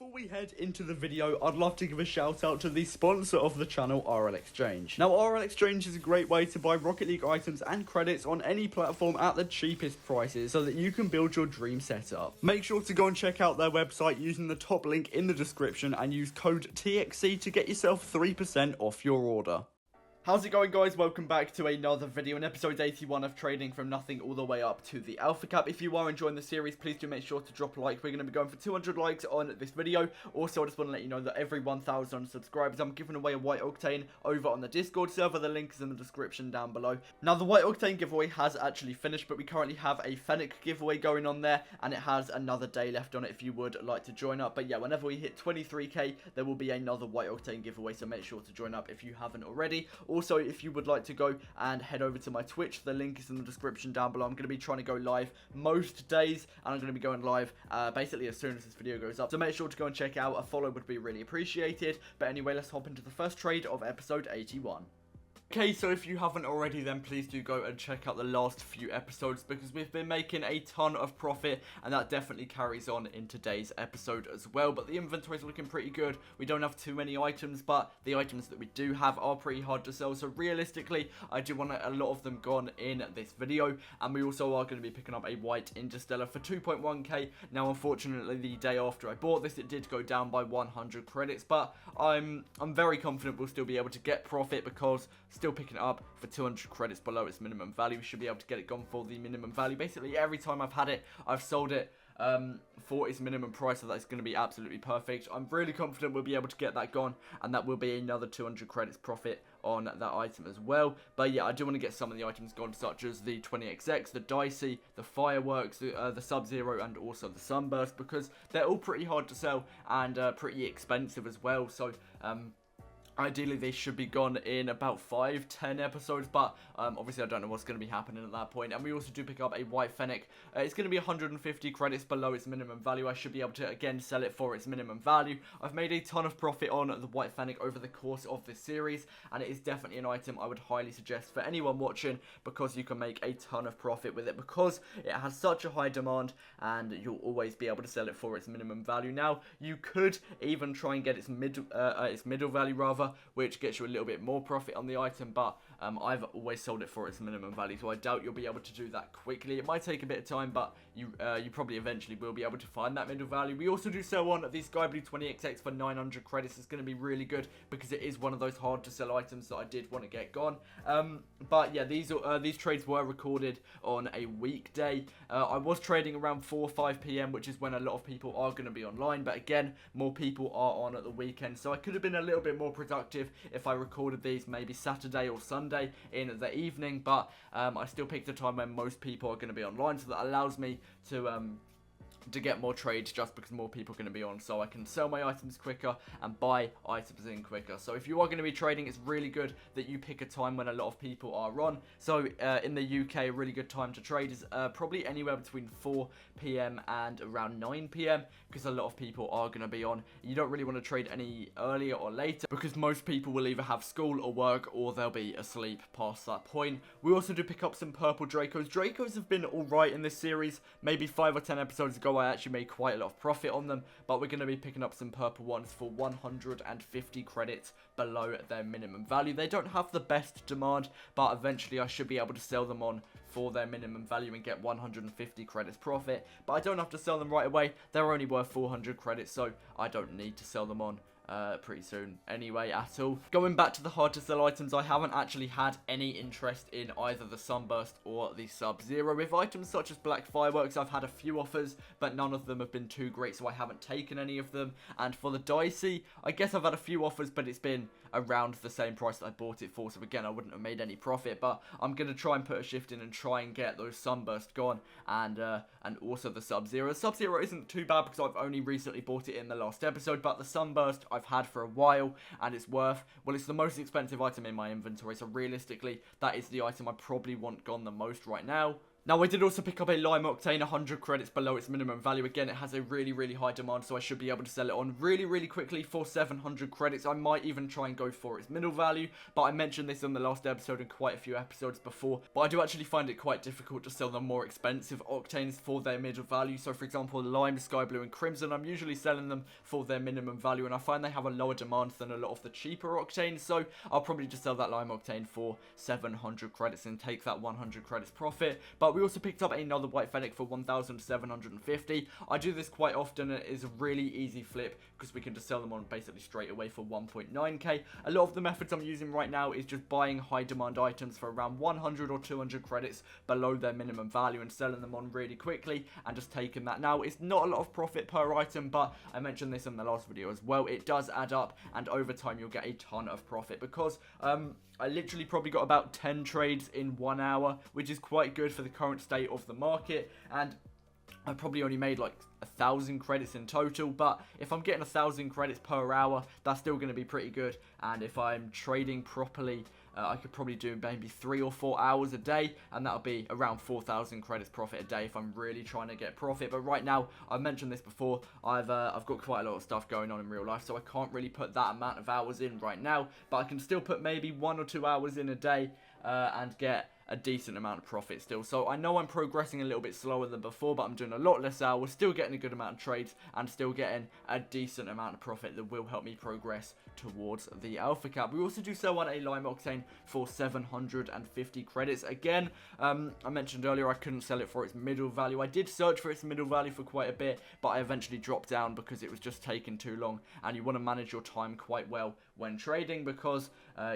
Before we head into the video, I'd love to give a shout out to the sponsor of the channel, RL Exchange. Now, RL Exchange is a great way to buy Rocket League items and credits on any platform at the cheapest prices so that you can build your dream setup. Make sure to go and check out their website using the top link in the description and use code TXC to get yourself 3% off your order. How's it going, guys? Welcome back to another video in episode 81 of Trading from Nothing all the way up to the Alpha Cap. If you are enjoying the series, please do make sure to drop a like. We're going to be going for 200 likes on this video. Also, I just want to let you know that every 1,000 subscribers, I'm giving away a White Octane over on the Discord server. The link is in the description down below. Now, the White Octane giveaway has actually finished, but we currently have a Fennec giveaway going on there, and it has another day left on it if you would like to join up. But yeah, whenever we hit 23k, there will be another White Octane giveaway, so make sure to join up if you haven't already. Also, if you would like to go and head over to my Twitch, the link is in the description down below. I'm going to be trying to go live most days, and I'm going to be going live basically as soon as this video goes up. So make sure to go and check it out. A follow would be really appreciated. But anyway, let's hop into the first trade of episode 81. Okay, so if you haven't already, then please do go and check out the last few episodes because we've been making a ton of profit, and that definitely carries on in today's episode as well. But the inventory is looking pretty good. We don't have too many items, but the items that we do have are pretty hard to sell. So realistically, I do want a lot of them gone in this video, and we also are going to be picking up a White Interstellar for 2.1k. Now, unfortunately, the day after I bought this, it did go down by 100 credits, but I'm very confident we'll still be able to get profit because still picking it up for 200 credits below its minimum value. We should be able to get it gone for the minimum value. Basically, every time I've had it, I've sold it for its minimum price, so that's going to be absolutely perfect. I'm really confident we'll be able to get that gone, and that will be another 200 credits profit on that item as well. But yeah, I do want to get some of the items gone, such as the 20XX, the Dicey, the Fireworks, the Sub-Zero, and also the Sunburst, because they're all pretty hard to sell and pretty expensive as well. So ideally, they should be gone in about 5-10 episodes, but obviously I don't know what's going to be happening at that point. And we also do pick up a White Fennec. It's going to be 150 credits below its minimum value. I should be able to, again, sell it for its minimum value. I've made a ton of profit on the White Fennec over the course of this series, and it is definitely an item I would highly suggest for anyone watching because you can make a ton of profit with it because it has such a high demand, and you'll always be able to sell it for its minimum value. Now, you could even try and get its middle value, rather, which gets you a little bit more profit on the item, but I've always sold it for its minimum value, so I doubt you'll be able to do that quickly. It might take a bit of time, but you probably eventually will be able to find that middle value. We also do sell on the Sky Blue 20XX for 900 credits. It's going to be really good because it is one of those hard to sell items that I did want to get gone. But yeah, these trades were recorded on a weekday. I was trading around 4 or 5 p.m, which is when a lot of people are going to be online, but again, more people are on at the weekend, so I could have been a little bit more productive if I recorded these maybe Saturday or Sunday in the evening, but I still picked a time when most people are going to be online, so that allows me to get more trades just because more people are going to be on, so I can sell my items quicker and buy items in quicker. So if you are going to be trading, it's really good that you pick a time when a lot of people are on. So in the UK, a really good time to trade is probably anywhere between 4 p.m. and around 9 p.m. because a lot of people are going to be on. You don't really want to trade any earlier or later because most people will either have school or work, or they'll be asleep past that point. We also do pick up some purple Dracos. Dracos have been alright in this series. Maybe 5 or 10 episodes ago, I actually made quite a lot of profit on them, but we're going to be picking up some purple ones for 150 credits below their minimum value. They don't have the best demand, but eventually I should be able to sell them on for their minimum value and get 150 credits profit, but I don't have to sell them right away. They're only worth 400 credits, so I don't need to sell them on pretty soon anyway at all. Going back to the hard to sell items, I haven't actually had any interest in either the Sunburst or the Sub-Zero. With items such as Black Fireworks, I've had a few offers, but none of them have been too great, so I haven't taken any of them. And for the Dicey, I guess I've had a few offers, but it's been around the same price that I bought it for, so again, I wouldn't have made any profit, but I'm going to try and put a shift in and try and get those Sunburst gone, and also the Sub-Zero. The Sub-Zero isn't too bad because I've only recently bought it in the last episode, but the Sunburst I've had for a while, and it's worth, well, it's the most expensive item in my inventory, so realistically, that is the item I probably want gone the most right now. Now, I did also pick up a Lime Octane 100 credits below its minimum value. Again, it has a really high demand, so I should be able to sell it on really quickly for 700 credits. I might even try and go for its middle value, but I mentioned this in the last episode and quite a few episodes before. But I do actually find it quite difficult to sell the more expensive Octanes for their middle value. So, for example, Lime, Sky Blue, and Crimson, I'm usually selling them for their minimum value, and I find they have a lower demand than a lot of the cheaper Octanes. So, I'll probably just sell that Lime Octane for 700 credits and take that 100 credits profit. But we also picked up another White Fennec for 1,750. I do this quite often. It is a really easy flip because we can just sell them on basically straight away for 1.9k. A lot of the methods I'm using right now is just buying high demand items for around 100 or 200 credits below their minimum value and selling them on really quickly and just taking that. Now, it's not a lot of profit per item, but I mentioned this in the last video as well. It does add up, and over time you'll get a ton of profit because I literally probably got about 10 trades in 1 hour, which is quite good for the current state of the market, and I probably only made like 1,000 credits in total, but if I'm getting 1,000 credits per hour, that's still going to be pretty good. And if I'm trading properly, I could probably do maybe 3 or 4 hours a day, and that'll be around 4,000 credits profit a day if I'm really trying to get profit. But right now, I've mentioned this before, I've got quite a lot of stuff going on in real life, so I can't really put that amount of hours in right now, but I can still put maybe 1 or 2 hours in a day and get a decent amount of profit still. So I know I'm progressing a little bit slower than before, but I'm doing a lot less hours, still getting a good amount of trades, and still getting a decent amount of profit that will help me progress towards the alpha cap. We also do sell on a Lime Octane for 750 credits. Again, I mentioned earlier I couldn't sell it for its middle value. I did search for its middle value for quite a bit, but I eventually dropped down because it was just taking too long, and you want to manage your time quite well when trading because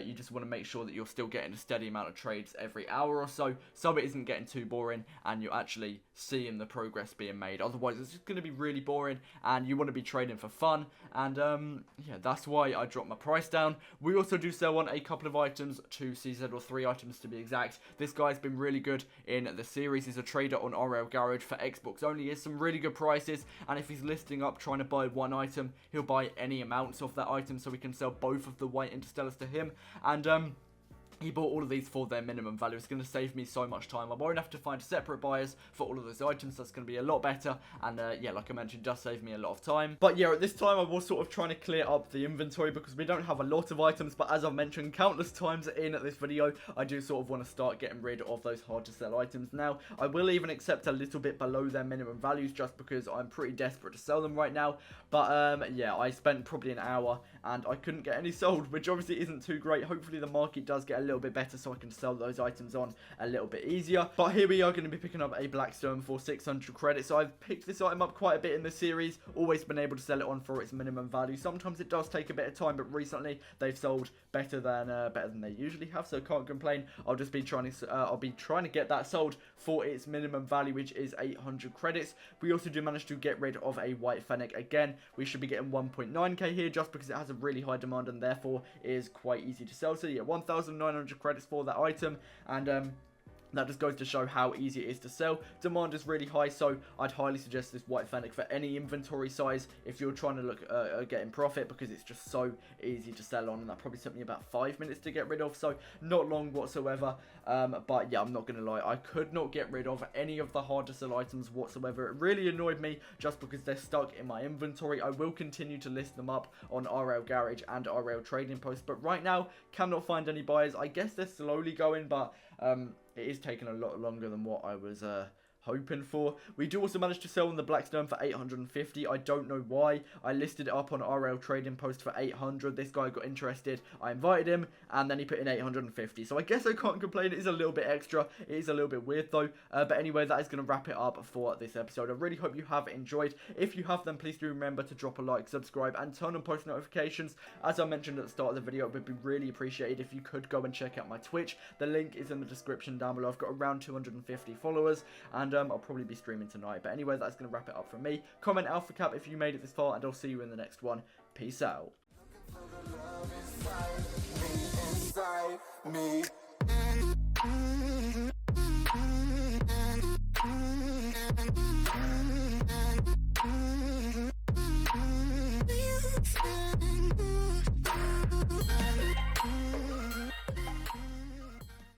you just want to make sure that you're still getting a steady amount of trades every hour or so it isn't getting too boring and you're actually seeing the progress being made. Otherwise, it's just going to be really boring, and you want to be trading for fun, and yeah, that's why I dropped my price down. We also do sell on a couple of items, 2 CZ or 3 items to be exact. This guy's been really good in the series. He's a trader on RL Garage for Xbox only. He has some really good prices, and if he's listing up trying to buy one item, he'll buy any amounts of that item, so we can sell both of the white interstellars to him. And he bought all of these for their minimum value. It's going to save me so much time. I won't have to find separate buyers for all of those items. That's going to be a lot better. And yeah, like I mentioned, does save me a lot of time. But yeah, at this time, I was sort of trying to clear up the inventory because we don't have a lot of items. But as I've mentioned countless times in this video, I do sort of want to start getting rid of those hard to sell items now. I will even accept a little bit below their minimum values just because I'm pretty desperate to sell them right now. But yeah, I spent probably an hour and I couldn't get any sold, which obviously isn't too great. Hopefully the market does get a little bit better so I can sell those items on a little bit easier. But here we are going to be picking up a Blackstone for 600 credits. So I've picked this item up quite a bit in the series, always been able to sell it on for its minimum value. Sometimes it does take a bit of time, but recently they've sold better than they usually have, so can't complain. I'll be trying to get that sold for its minimum value, which is 800 credits. We also do manage to get rid of a White Fennec. Again, we should be getting 1.9k here just because it has a really high demand and therefore is quite easy to sell. So yeah, 1,900 credits for that item, and that just goes to show how easy it is to sell. Demand is really high, so I'd highly suggest this White Fennec for any inventory size if you're trying to look at getting profit, because it's just so easy to sell on, and that probably took me about 5 minutes to get rid of, so not long whatsoever. But yeah, I'm not going to lie, I could not get rid of any of the hard to sell items whatsoever. It really annoyed me just because they're stuck in my inventory. I will continue to list them up on RL Garage and RL Trading Post, but right now cannot find any buyers. I guess they're slowly going, but it is taking a lot longer than what I was hoping for. We do also manage to sell on the Blackstone for 850. I don't know why. I listed it up on RL Trading Post for 800. This guy got interested. I invited him, and then he put in 850. So I guess I can't complain. It is a little bit extra. It is a little bit weird though. But anyway, that is going to wrap it up for this episode. I really hope you have enjoyed. If you have, then please do remember to drop a like, subscribe, and turn on post notifications. As I mentioned at the start of the video, it would be really appreciated if you could go and check out my Twitch. The link is in the description down below. I've got around 250 followers, and I'll probably be streaming tonight. But anyway, that's going to wrap it up from me. Comment Alpha Cap if you made it this far, and I'll see you in the next one. Peace out.